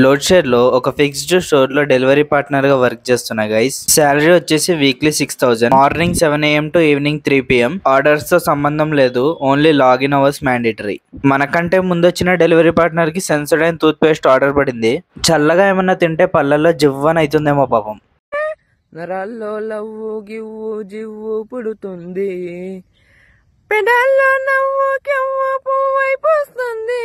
Load share లో ఒక fixed store లో డెలివరీ పార్ట్నర్ గా వర్క్ చేస్తున్నా గైస్. శాలరీ వచ్చేసి weekly 6,000. Morning 7 AM to evening 3 PM. Orders తో సంబంధం లేదు, ఓన్లీ లాగిన్ అవర్స్ మ్యాండేటరీ. మనకంటే ముందు వచ్చిన డెలివరీ పార్ట్నర్ కి సెన్సోడైన్ టూత్ పేస్ట్ ఆర్డర్ పడింది. చల్లగా ఏమన్నా తింటే పళ్ళల్లో జివ్వన్ అవుతుందేమో పాపం. నరాల్లో లవ్వు గివ్వు జివ్వు పుడుతుంది, పెడాల్లో నవ్వు కెవ్వు పువ్వైపోస్తుంది.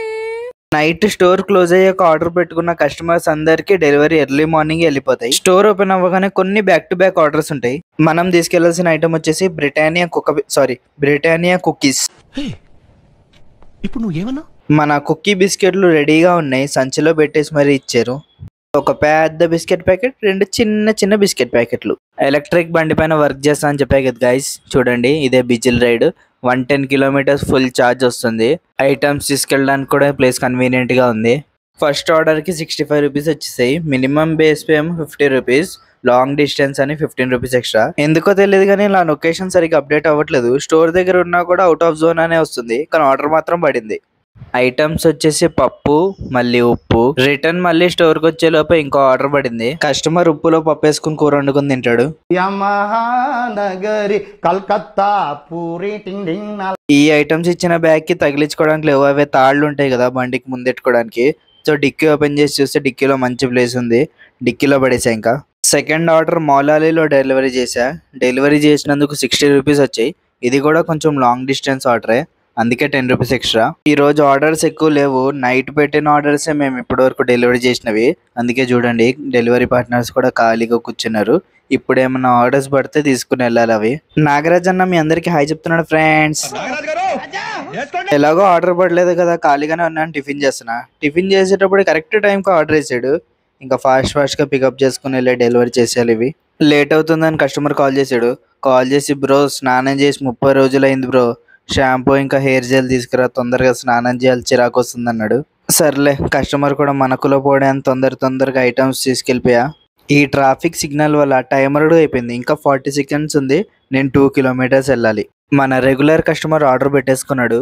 నైట్ స్టోర్ క్లోజ్ అయ్యాక ఆర్డర్ పెట్టుకున్న కస్టమర్స్ అందరికి డెలివరీ ఎర్లీ మార్నింగ్ వెళ్ళిపోతాయి. స్టోర్ ఓపెన్ అవ్వగానే కొన్ని బ్యాక్ టు బ్యాక్ ఆర్డర్స్ ఉంటాయి. మనం తీసుకెళ్లాల్సిన ఐటమ్ వచ్చేసి బ్రిటానియా కుకీస్. ఇప్పుడు నువ్వు ఏమన్నా? మన కుకీ బిస్కెట్లు రెడీగా ఉన్నాయి, సంచిలో పెట్టేసి మరీ ఇచ్చారు. ఒక పెద్ద బిస్కెట్ ప్యాకెట్, 2 చిన్న చిన్న బిస్కెట్ ప్యాకెట్లు. ఎలక్ట్రిక్ బండి పైన వర్క్ చేస్తా అని చెప్పా కదా గైస్, చూడండి ఇదే Bijli ride. 110 kilometers full charge వస్తుంది. ఐటమ్స్ తీసుకెళ్ళడానికి కూడా ప్లేస్ కన్వీనియంట్ గా ఉంది. ఫస్ట్ ఆర్డర్ కి 65 రూపీస్ వచ్చేసాయి. మినిమం బేస్ పే ఏమో 50 రూపీస్, లాంగ్ డిస్టెన్స్ అని 15 రూపీస్ ఎక్స్ట్రా. ఎందుకో తెలియదు కానీ నా లొకేషన్ సరిగ్గా అప్డేట్ అవ్వట్లేదు. స్టోర్ దగ్గర ఉన్నా కూడా అవుట్ ఆఫ్ జోన్ అనే వస్తుంది, కానీ ఆర్డర్ మాత్రం పడింది. ఐటమ్స్ వచ్చేసి పప్పు, మళ్ళీ ఉప్పు. రిటర్న్ మళ్ళీ స్టోర్ కి వచ్చే లోపు ఇంకో ఆర్డర్ పడింది. కస్టమర్ ఉప్పులో పప్పు వేసుకుని కూర వండుకుని తింటాడు. ఈ ఐటమ్స్ ఇచ్చిన బ్యాగ్ కి తగిలించుకోవడానికి లేవు, అవే తాళ్ళు ఉంటాయి కదా బండికి ముందెట్టుకోవడానికి. సో డిక్కీ ఓపెన్ చేసి చూస్తే డిక్కీలో మంచి ప్లేస్ ఉంది, డిక్కీలో పడేసా. ఇంకా సెకండ్ ఆర్డర్ మౌలాలీలో డెలివరీ చేసా. డెలివరీ చేసినందుకు 60 రూపీస్ వచ్చాయి. ఇది కూడా కొంచెం లాంగ్ డిస్టెన్స్ ఆర్డరే, అందుకే 10 రూపీస్ ఎక్స్ట్రా. ఈ రోజు ఆర్డర్స్ ఎక్కువ లేవు, నైట్ పెట్టిన ఆర్డర్సే మేము ఇప్పటి వరకు డెలివరీ చేసినవి. అందుకే చూడండి డెలివరీ పార్ట్నర్స్ కూడా ఖాళీగా కూర్చున్నారు. ఇప్పుడు ఏమన్నా ఆర్డర్స్ పడితే తీసుకుని వెళ్ళాలి అవి. నాగరాజ్ అన్న మీ అందరికి హాయ్ చెప్తున్నాడు ఫ్రెండ్స్. ఎలాగో ఆర్డర్ పడలేదు కదా, ఖాళీగానే ఉన్నాను, టిఫిన్ చేస్తున్నా. టిఫిన్ చేసేటప్పుడు కరెక్ట్ టైంకి ఆర్డర్ వేసాడు. ఇంకా ఫాస్ట్ గా పికప్ చేసుకుని వెళ్ళి డెలివరీ చేసేయాలి ఇవి. లేట్ అవుతుందని కస్టమర్ కాల్ చేశాడు. కాల్ చేసి బ్రో స్నానం చేసి 30 రోజులు అయింది బ్రో, షాంపూ ఇంకా హెయిర్ జెల్ తీసుకురా, తొందరగా స్నానం చేయాలి, చిరాకు వస్తుంది అన్నాడు. సర్లే, కస్టమర్ కూడా మనకులో పోవడానికి తొందరగా ఐటమ్స్ తీసుకెళ్ళిపోయా. ఈ ట్రాఫిక్ సిగ్నల్ వల్ల టైమర్ అయిపోయింది. ఇంకా 40 seconds ఉంది, నేను 2 kilometers వెళ్ళాలి. మన రెగ్యులర్ కస్టమర్ ఆర్డర్ పెట్టేసుకున్నాడు.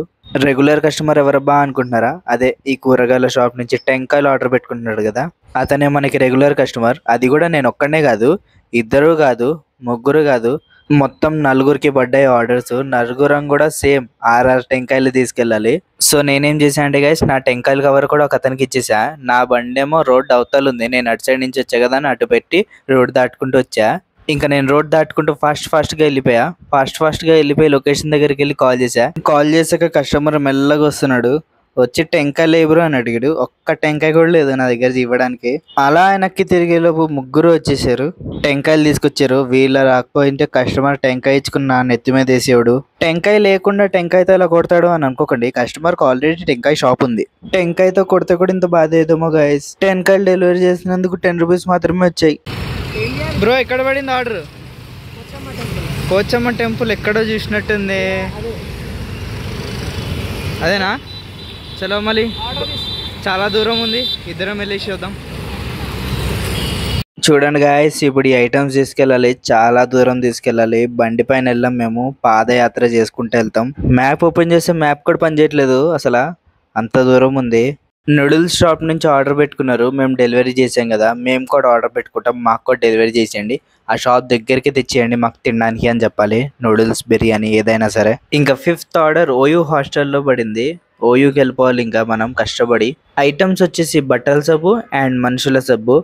రెగ్యులర్ కస్టమర్ ఎవరబ్బా అనుకుంటున్నారా? అదే ఈ కూరగాయల షాప్ నుంచి టెంకాయలు ఆర్డర్ పెట్టుకుంటున్నాడు కదా, అతనే మనకి రెగ్యులర్ కస్టమర్. అది కూడా నేను ఒక్కనే కాదు, 2 కాదు, 3 కాదు, మొత్తం 4కి పడ్డాయి ఆర్డర్స్. 4 కూడా సేమ్ 6 టెంకాయలు తీసుకెళ్ళాలి. సో నేనేం చేశా అంటే గైస్, నా టెంకాయల కవర్ కూడా ఒక అతనికి ఇచ్చేసా. నా బండేమో రోడ్ అవతల ఉంది, నేను అటు సైడ్ నుంచి వచ్చా కదా అని అటు పెట్టి రోడ్ దాటుకుంటూ వచ్చా. ఇంకా నేను రోడ్ దాటుకుంటూ ఫాస్ట్గా వెళ్ళిపోయా. ఫాస్ట్గా వెళ్ళిపోయి లొకేషన్ దగ్గరికి వెళ్ళి కాల్ చేశా. కాల్ చేసాక కస్టమర్ మెల్లగా వస్తున్నాడు. వచ్చి టెంకాయలు లేబరు అని అడిగాడు. ఒక్క టెంకాయ కూడా లేదు నా దగ్గర ఇవ్వడానికి. అలా వెనక్కి తిరిగేలోపు 3 వచ్చేసారు, టెంకాయలు తీసుకొచ్చారు. వీళ్ళ రాకపోయింటే కస్టమర్ టెంకాయ ఇచ్చుకుని నా నెత్తి మీద వేసేవాడు. టెంకాయ లేకుండా టెంకాయతో ఇలా కొడతాడు అని అనుకోకండి, కస్టమర్కి ఆల్రెడీ టెంకాయ షాప్ ఉంది. టెంకాయతో కొడితే కూడా ఇంత బాధ ఏదేమో గైస్. టెంకాయలు డెలివరీ చేసినందుకు 10 రూపీస్ మాత్రమే వచ్చాయి. బ్రో ఎక్కడ పడింది ఆర్డర్? పోచమ్మ టెంపుల్ ఎక్కడో చూసినట్టుంది, అదేనా? చలో మళ్ళీ చాలా దూరం ఉంది, ఇద్దరం వెళ్ళేసి వద్దాం. చూడండి గాయస్, ఇప్పుడు ఈ ఐటమ్స్ తీసుకెళ్ళాలి, చాలా దూరం తీసుకెళ్ళాలి. బండి పైన వెళ్ళాం, మేము పాదయాత్ర చేసుకుంటూ వెళ్తాం. మ్యాప్ ఓపెన్ చేస్తే మ్యాప్ కూడా పనిచేయట్లేదు అసలు, అంత దూరం ఉంది. నూడిల్స్ షాప్ నుంచి ఆర్డర్ పెట్టుకున్నారు, మేము డెలివరీ చేసాం కదా, మేము కూడా ఆర్డర్ పెట్టుకుంటాం, మాకు కూడా డెలివరీ చేసేయండి, ఆ షాప్ దగ్గరికి తెచ్చేయండి మాకు తినడానికి అని చెప్పాలి. నూడిల్స్, బిర్యానీ ఏదైనా సరే. ఇంకా 5th ఆర్డర్ ఓయూ హాస్టల్లో పడింది. ఓయూకి వెళ్ళిపోవాలి ఇంకా మనం కష్టపడి. ఐటమ్స్ వచ్చేసి బట్టల సబ్బు అండ్ మనుషుల సబ్బు.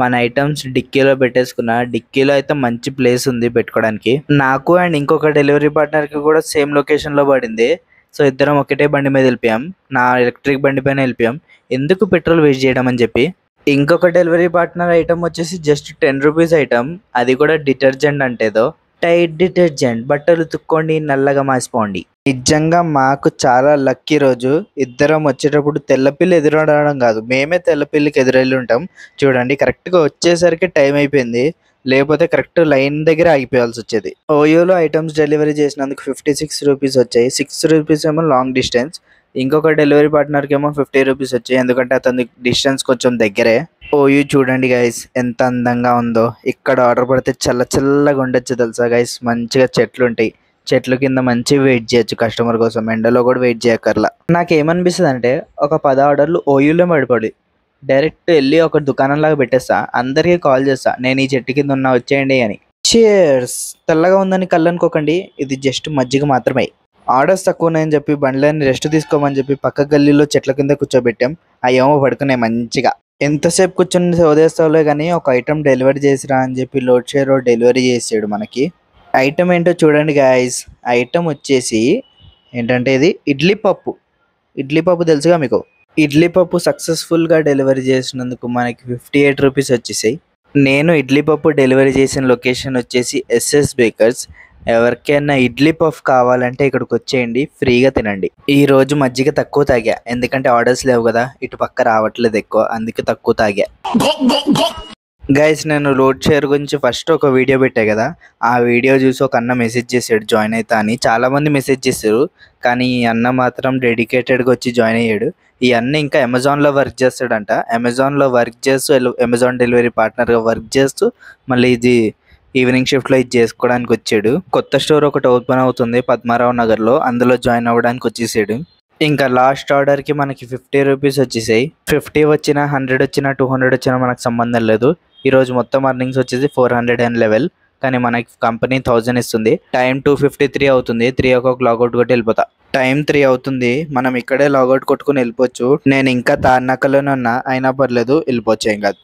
మన ఐటమ్స్ డిక్కీలో పెట్టేసుకున్నా. డిక్కీలో అయితే మంచి ప్లేస్ ఉంది పెట్టుకోవడానికి. నాకు అండ్ ఇంకొక డెలివరీ పార్ట్నర్కి కూడా సేమ్ లొకేషన్లో పడింది. సో ఇద్దరం ఒకటే బండి మీద వెళ్ళిపోయాం, నా ఎలక్ట్రిక్ బండి పైన వెళ్ళిపోయాం. ఎందుకు పెట్రోల్ వేస్ట్ చేయడం అని చెప్పి. ఇంకొక డెలివరీ పార్ట్నర్ ఐటమ్ వచ్చేసి జస్ట్ 10 రూపీస్ ఐటమ్, అది కూడా డిటర్జెంట్ అంటేదో టైడ్ డిటర్జెంట్, బట్టలు తుక్కోండి నల్లగా మాసిపోండి. నిజంగా మాకు చాలా లక్కీ రోజు. ఇద్దరం వచ్చేటప్పుడు తెల్లపిల్లి ఎదురడడం కాదు, మేమే తెల్లపిల్లికి ఎదురెళ్ళి ఉంటాం. చూడండి కరెక్ట్గా వచ్చేసరికి టైం అయిపోయింది, లేకపోతే కరెక్ట్ లైన్ దగ్గర ఆగిపోవాల్సి వచ్చేది. ఓయోలో ఐటమ్స్ డెలివరీ చేసినందుకు 56 రూపీస్ వచ్చాయి. 6 రూపీస్ ఏమో లాంగ్ డిస్టెన్స్. ఇంకొక డెలివరీ పార్ట్నర్కి ఏమో 50 రూపీస్ వచ్చాయి, ఎందుకంటే అతని డిస్టెన్స్ కొంచెం దగ్గరే. ఓయూ చూడండి గైస్ ఎంత అందంగా ఉందో. ఇక్కడ ఆర్డర్ పడితే చల్లగా ఉండొచ్చు తెలుసా గైస్. మంచిగా చెట్లు ఉంటాయి, చెట్ల కింద మంచి వెయిట్ చేయొచ్చు కస్టమర్ కోసం, ఎండలో కూడా వెయిట్ చేయక్కర్లా. నాకేమనిపిస్తుంది అంటే ఒక 10 ఆర్డర్లు ఓయూలో పడిపడి డైరెక్ట్ వెళ్ళి ఒక దుకాణం లాగా పెట్టేస్తా, అందరికీ కాల్ చేస్తా, నేను ఈ చెట్టు కింద ఉన్నా వచ్చేయండి అని. చేర్స్. తెల్లగా ఉందని కళ్ళు అనుకోకండి, ఇది జస్ట్ మజ్జిగ మాత్రమే. ఆర్డర్స్ తక్కువ ఉన్నాయని చెప్పి బండ్లని రెస్ట్ తీసుకోమని చెప్పి పక్క గల్లీలో చెట్ల కింద కూర్చోబెట్టాం. అవేమో పడుకున్నాయి మంచిగా. ఎంతసేపు కూర్చొని చదివేస్తావులే కానీ ఒక ఐటమ్ డెలివరీ చేసిరా అని చెప్పి లోడ్ షేర్ డెలివరీ చేసాడు మనకి. ఐటమ్ ఏంటో చూడండి గాయస్. ఐటమ్ వచ్చేసి ఏంటంటే ఇది ఇడ్లీ పప్పు. ఇడ్లీ పప్పు తెలుసుగా మీకు. ఇడ్లీ పప్పు సక్సెస్ఫుల్గా డెలివరీ చేసినందుకు మనకి 58 రూపీస్ వచ్చేసాయి. నేను ఇడ్లీ పప్పు డెలివరీ చేసిన లొకేషన్ వచ్చేసి ఎస్ఎస్ బేకర్స్. ఎవరికైనా ఇడ్లీ పఫ్ కావాలంటే ఇక్కడికి వచ్చేయండి, ఫ్రీగా తినండి. ఈ రోజు మజ్జిగ తక్కువ తాగా, ఎందుకంటే ఆర్డర్స్ లేవు కదా, ఇటు పక్క రావట్లేదు ఎక్కువ, అందుకే తక్కువ తాగా. గైస్ నేను లోడ్ షేర్ గురించి ఫస్ట్ ఒక వీడియో పెట్టా కదా, ఆ వీడియో చూసి ఒక అన్న మెసేజ్ చేశాడు జాయిన్ అవుతా అని. చాలామంది మెసేజ్ చేశారు, కానీ ఈ అన్న మాత్రం డెడికేటెడ్గా వచ్చి జాయిన్ అయ్యాడు. ఈ అన్న ఇంకా అమెజాన్లో వర్క్ చేస్తాడంట. అమెజాన్లో వర్క్ చేస్తూ అమెజాన్ డెలివరీ పార్ట్నర్గా వర్క్ చేస్తూ మళ్ళీ ఇది ఈవినింగ్ షిఫ్ట్లో ఇది చేసుకోవడానికి వచ్చాడు. కొత్త స్టోర్ ఒకటి ఓపెన్ అవుతుంది పద్మారావు నగర్లో, అందులో జాయిన్ అవ్వడానికి వచ్చేసాడు. ఇంకా లాస్ట్ ఆర్డర్కి మనకి 50 రూపీస్ వచ్చేసాయి. 50 వచ్చినా 100 వచ్చినా 200 వచ్చినా మనకు సంబంధం లేదు. ఈరోజు మొత్తం అర్నింగ్స్ వచ్చేసి 411, కానీ మనకి కంపెనీ 1000 ఇస్తుంది. టైం 2:53 అవుతుంది. 3 లాగౌట్ కొట్టి వెళ్ళిపోతా. టైం 3 అవుతుంది, మనం ఇక్కడే లాగౌట్ కొట్టుకుని వెళ్ళిపోవచ్చు. నేను ఇంకా తార్నాకలోనే ఉన్నా, అయినా పర్లేదు వెళ్ళిపోవచ్చు, ఏం కాదు.